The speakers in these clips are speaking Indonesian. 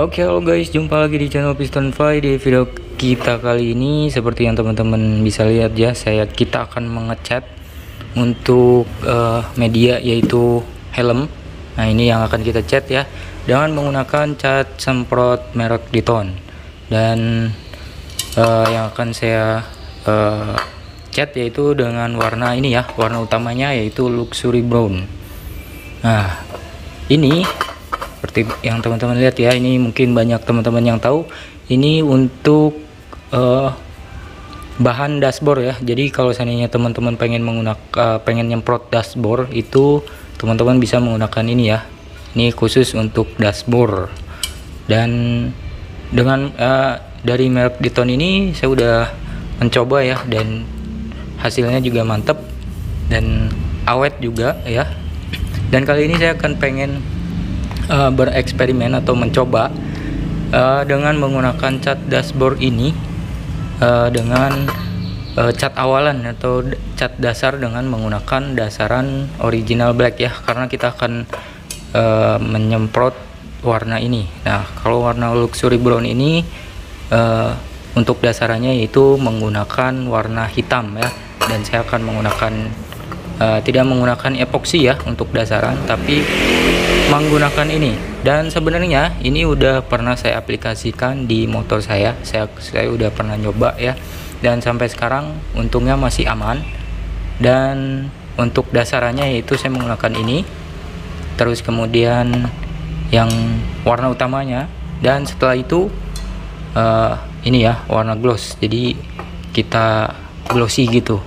Oke, halo guys, jumpa lagi di channel Piston Fly. Di video kita kali ini, seperti yang teman-teman bisa lihat ya, kita akan mengecat untuk media, yaitu helm. Nah, ini yang akan kita cat ya, dengan menggunakan cat semprot merek Diton. Dan yang akan saya cat yaitu dengan warna ini ya, warna utamanya yaitu luxury brown. Nah, ini seperti yang teman-teman lihat ya, ini mungkin banyak teman-teman yang tahu, ini untuk bahan dashboard ya. Jadi kalau seandainya teman-teman pengen nyemprot dashboard, itu teman-teman bisa menggunakan ini ya. Ini khusus untuk dashboard. Dan dengan dari merek Diton ini saya udah mencoba ya, dan hasilnya juga mantep dan awet juga ya. Dan kali ini saya akan pengen bereksperimen atau mencoba dengan menggunakan cat dashboard ini dengan cat awalan atau cat dasar dengan menggunakan dasaran original black ya, karena kita akan menyemprot warna ini. Nah, kalau warna luxury brown ini untuk dasarannya yaitu menggunakan warna hitam ya, dan saya akan menggunakan tidak menggunakan epoksi ya untuk dasaran, tapi menggunakan ini. Dan sebenarnya ini udah pernah saya aplikasikan di motor saya udah pernah nyoba ya, dan sampai sekarang untungnya masih aman. Dan untuk dasarannya yaitu saya menggunakan ini, terus kemudian yang warna utamanya, dan setelah itu ini ya warna gloss, jadi kita glossy gitu,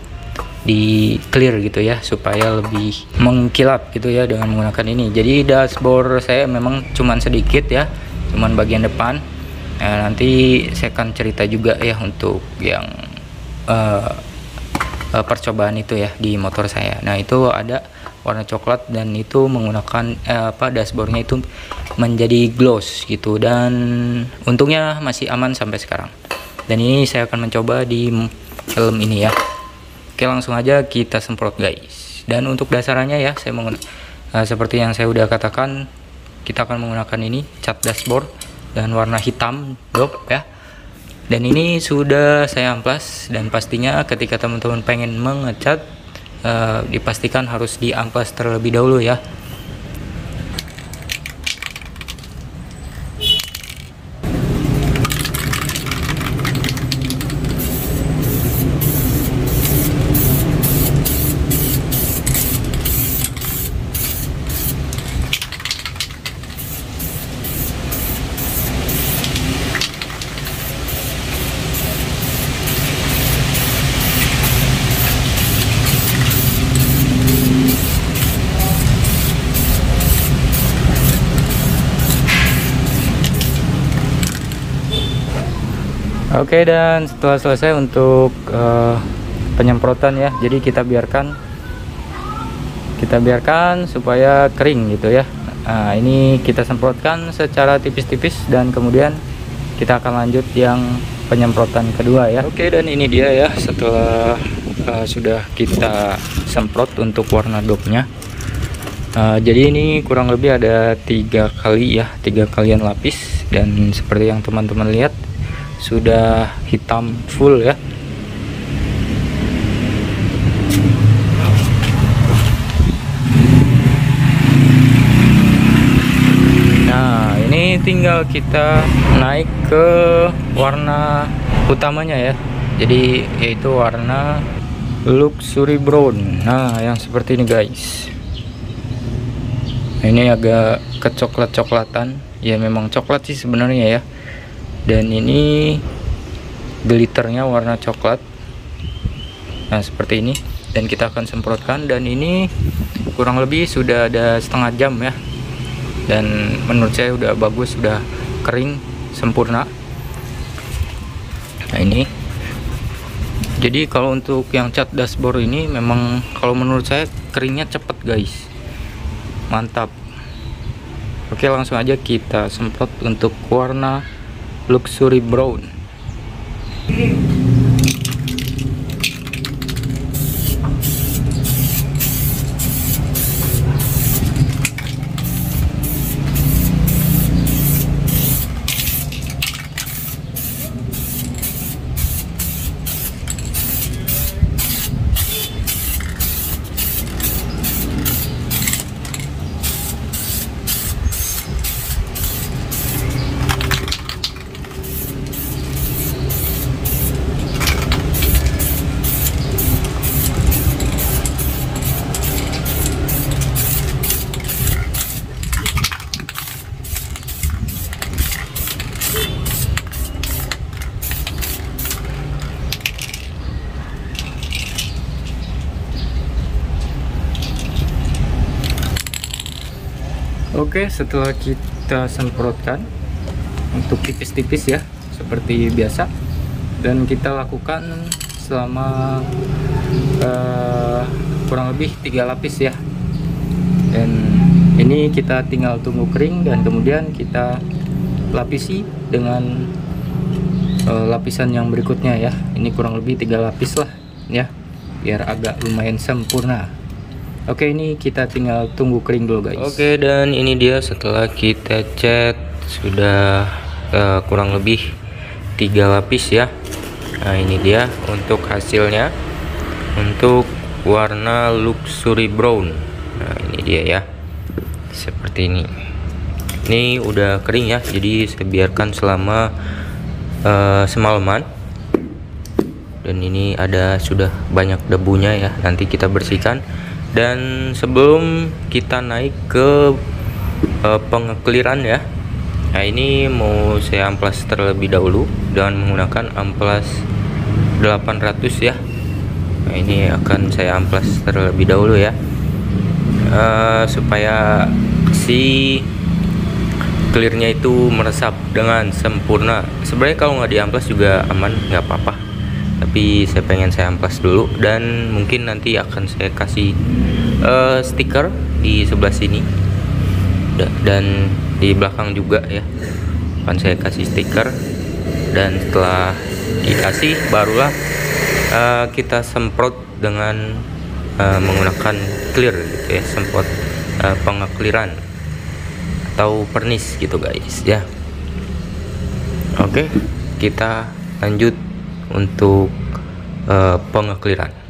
di clear gitu ya, supaya lebih mengkilap gitu ya dengan menggunakan ini. Jadi dashboard saya memang cuman sedikit ya, cuman bagian depan. Nah, nanti saya akan cerita juga ya untuk yang percobaan itu ya di motor saya. Nah, itu ada warna coklat, dan itu menggunakan dashboardnya itu menjadi gloss gitu, dan untungnya masih aman sampai sekarang. Dan ini saya akan mencoba di helm ini ya. Oke, langsung aja kita semprot guys. Dan untuk dasarannya ya, saya menggunakan seperti yang saya udah katakan, kita akan menggunakan ini cat dashboard dan warna hitam dop ya. Dan ini sudah saya amplas, dan pastinya ketika teman-teman pengen mengecat dipastikan harus diamplas terlebih dahulu ya. Oke, dan setelah selesai untuk penyemprotan ya, jadi kita biarkan supaya kering gitu ya. Nah, ini kita semprotkan secara tipis-tipis, dan kemudian kita akan lanjut yang penyemprotan kedua ya. Oke, dan ini dia ya, setelah sudah kita semprot untuk warna dopnya. Jadi ini kurang lebih ada 3 kalian lapis, dan seperti yang teman-teman lihat sudah hitam full ya. Nah, ini tinggal kita naik ke warna utamanya ya, jadi yaitu warna luxury brown. Nah, yang seperti ini guys. Ini agak kecoklat-coklatan ya, memang coklat sih sebenarnya ya. Dan ini glitternya warna coklat. Nah, seperti ini. Dan kita akan semprotkan, dan ini kurang lebih sudah ada setengah jam ya, dan menurut saya udah bagus, sudah kering sempurna. Nah, ini jadi kalau untuk yang cat dashboard ini memang kalau menurut saya keringnya cepet guys, mantap. Oke, langsung aja kita semprot untuk warna luxury brown. Oke, setelah kita semprotkan untuk tipis-tipis ya, seperti biasa, dan kita lakukan selama kurang lebih 3 lapis ya. Dan ini kita tinggal tunggu kering dan kemudian kita lapisi dengan lapisan yang berikutnya ya. Ini kurang lebih 3 lapis lah ya, biar agak lumayan sempurna. Oke, ini kita tinggal tunggu kering dulu guys. Oke, dan ini dia setelah kita cat sudah kurang lebih 3 lapis ya. Nah, ini dia untuk hasilnya, untuk warna luxury brown. Nah, ini dia ya, seperti ini. Ini udah kering ya, jadi saya biarkan selama semalaman. Dan ini ada sudah banyak debunya ya, nanti kita bersihkan. Dan sebelum kita naik ke pengekliran ya, nah ini mau saya amplas terlebih dahulu dengan menggunakan amplas 800 ya. Nah, ini akan saya amplas terlebih dahulu ya, supaya si clearnya itu meresap dengan sempurna. Sebenarnya kalau nggak diamplas juga aman, nggak apa-apa, tapi saya pengen saya amplas dulu. Dan mungkin nanti akan saya kasih stiker di sebelah sini dan di belakang juga ya, akan saya kasih stiker. Dan setelah dikasih barulah kita semprot dengan menggunakan clear gitu ya, semprot pengekliran atau pernis gitu guys ya. Oke, kita lanjut untuk pengekliran.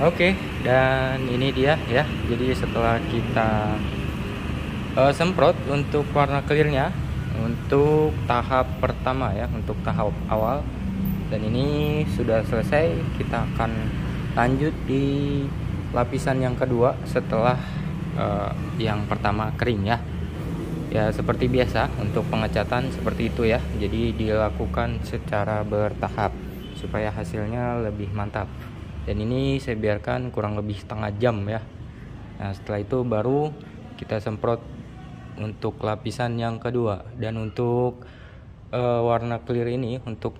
Oke, dan ini dia ya. Jadi setelah kita semprot untuk warna clearnya untuk tahap pertama ya, untuk tahap awal, dan ini sudah selesai, kita akan lanjut di lapisan yang kedua setelah yang pertama kering ya. Ya seperti biasa untuk pengecatan seperti itu ya. Jadi dilakukan secara bertahap supaya hasilnya lebih mantap. Dan ini saya biarkan kurang lebih setengah jam ya. Nah setelah itu baru kita semprot untuk lapisan yang kedua. Dan untuk warna clear ini, untuk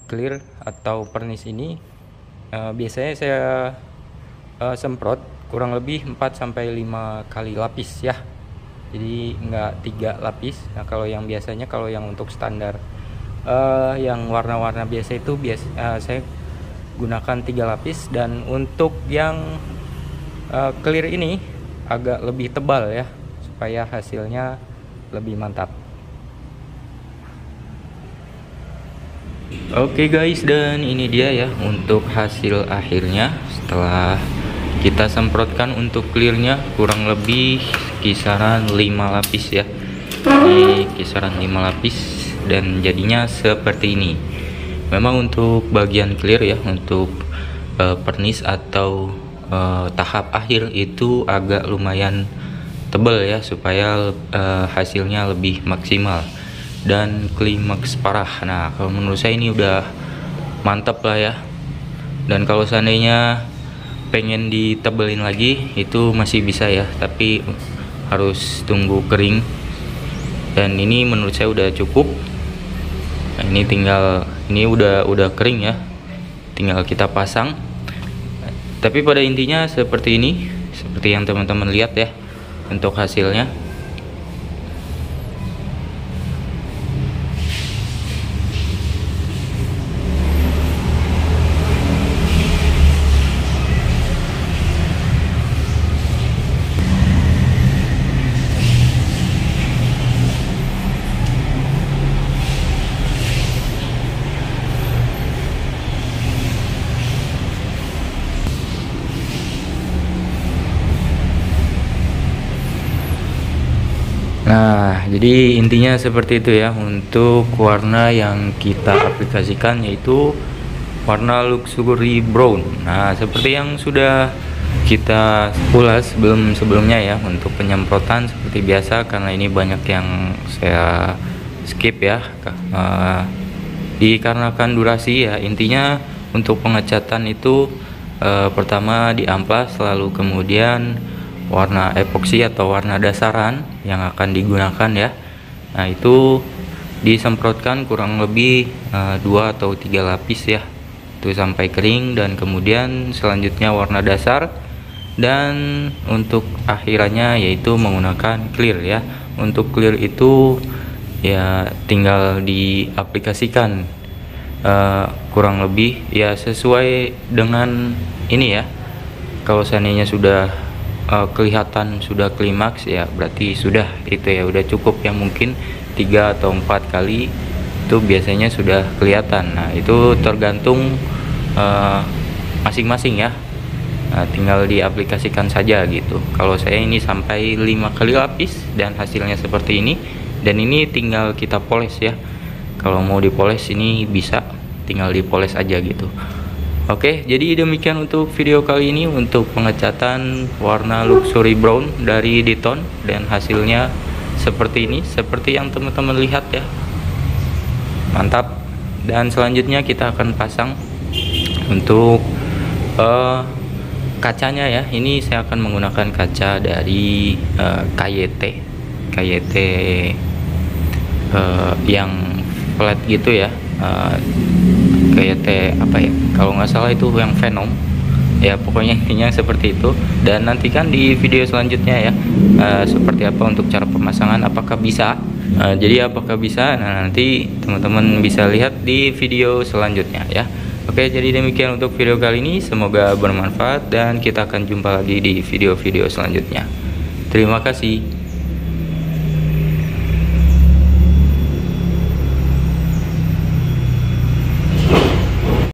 clear atau pernis ini, biasanya saya semprot kurang lebih 4-5 kali lapis ya. Jadi enggak 3 lapis. Nah kalau yang biasanya, kalau yang untuk standar yang warna-warna biasa itu saya gunakan 3 lapis. Dan untuk yang clear ini agak lebih tebal ya, supaya hasilnya lebih mantap. Oke guys, dan ini dia ya untuk hasil akhirnya setelah kita semprotkan. Untuk clearnya kurang lebih kisaran 5 lapis ya. Ini kisaran 5 lapis dan jadinya seperti ini. Memang untuk bagian clear ya, untuk pernis atau tahap akhir itu agak lumayan tebal ya, supaya hasilnya lebih maksimal dan klimaks parah. Nah, kalau menurut saya ini udah mantap lah ya. Dan kalau seandainya pengen ditebelin lagi itu masih bisa ya, tapi harus tunggu kering. Dan ini menurut saya udah cukup. Nah, ini udah kering ya, tinggal kita pasang. Tapi pada intinya seperti ini, seperti yang teman-teman lihat ya untuk hasilnya. Nah, jadi intinya seperti itu ya untuk warna yang kita aplikasikan, yaitu warna luxury brown. Nah, seperti yang sudah kita ulas sebelumnya ya, untuk penyemprotan seperti biasa, karena ini banyak yang saya skip ya, dikarenakan durasi ya. Intinya untuk pengecatan itu pertama di amplas, lalu kemudian warna epoksi atau warna dasaran yang akan digunakan ya. Nah, itu disemprotkan kurang lebih 2 atau 3 lapis ya, itu sampai kering. Dan kemudian selanjutnya warna dasar, dan untuk akhirannya yaitu menggunakan clear ya. Untuk clear itu ya tinggal diaplikasikan kurang lebih ya sesuai dengan ini ya. Kalau seandainya sudah kelihatan sudah klimaks ya, berarti sudah itu ya, udah cukup ya. Mungkin 3 atau 4 kali itu biasanya sudah kelihatan. Nah, itu tergantung masing-masing ya. Nah, tinggal diaplikasikan saja gitu. Kalau saya ini sampai 5 kali lapis dan hasilnya seperti ini. Dan ini tinggal kita poles ya. Kalau mau dipoles ini bisa, tinggal dipoles aja gitu. Oke, jadi demikian untuk video kali ini untuk pengecatan warna luxury brown dari Diton, dan hasilnya seperti ini, seperti yang teman-teman lihat ya. Mantap. Dan selanjutnya kita akan pasang untuk kacanya ya. Ini saya akan menggunakan kaca dari KYT yang flat gitu ya. KYT apa ya, kalau nggak salah itu yang Venom ya, pokoknya intinya seperti itu. Dan nantikan di video selanjutnya ya seperti apa untuk cara pemasangan, apakah bisa. Jadi apakah bisa, nah nanti teman-teman bisa lihat di video selanjutnya ya. Oke, jadi demikian untuk video kali ini, semoga bermanfaat dan kita akan jumpa lagi di video-video selanjutnya. Terima kasih.